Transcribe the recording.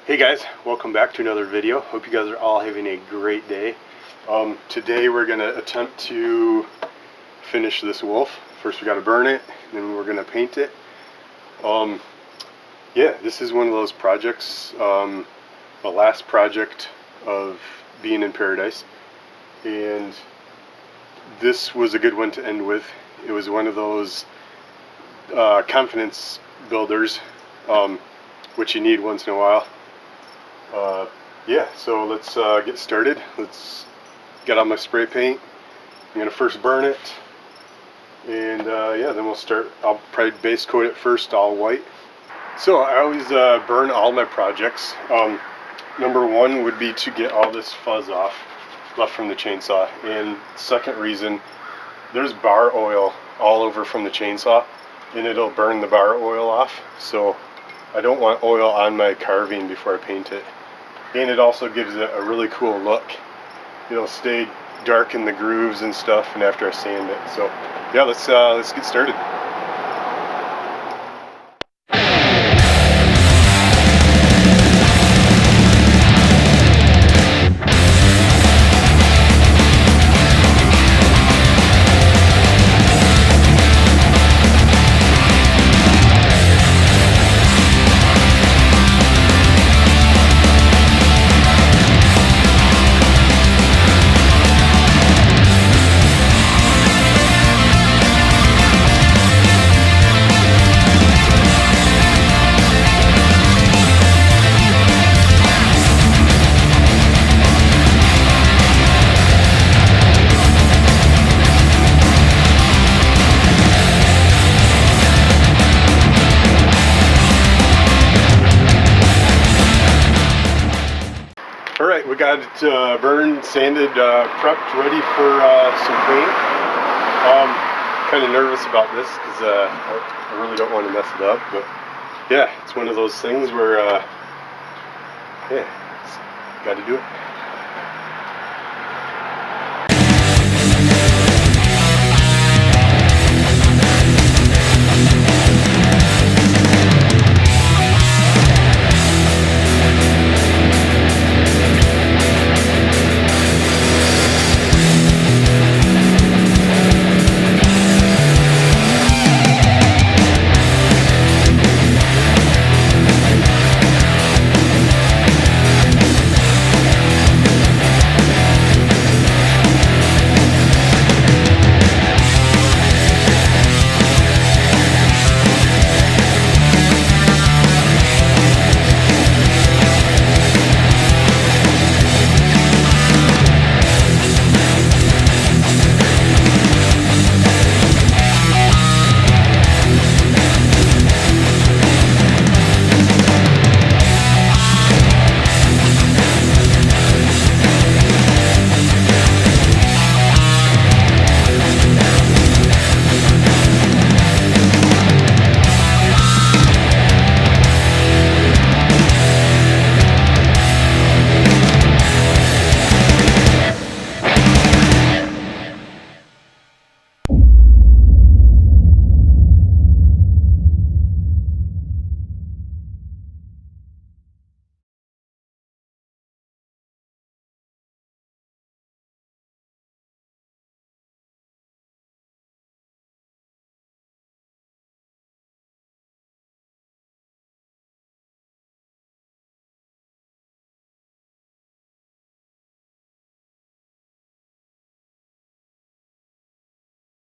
Hey guys, welcome back to another video. Hope you guys are all having a great day. Today we're going to attempt to finish this wolf. First we got to burn it, then we're going to paint it. Yeah, this is one of those projects, the last project of being in paradise, and this was a good one to end with. It was one of those confidence builders, which you need once in a while. Yeah, so let's get started. Let's get on my spray paint. I'm gonna first burn it, and yeah, then we'll start. I'll probably base coat it first, all white. So I always burn all my projects. Number one would be to get all this fuzz off left from the chainsaw, and second reason, there's bar oil all over from the chainsaw, and it'll burn the bar oil off. So I don't want oil on my carving before I paint it. And it also gives it a really cool look. It'll stay dark in the grooves and stuff, and after I sand it. So yeah, let's get started. Alright, we got it burned, sanded, prepped, ready for some paint. Kind of nervous about this because I really don't want to mess it up, but yeah, it's one of those things where, yeah, got to do it.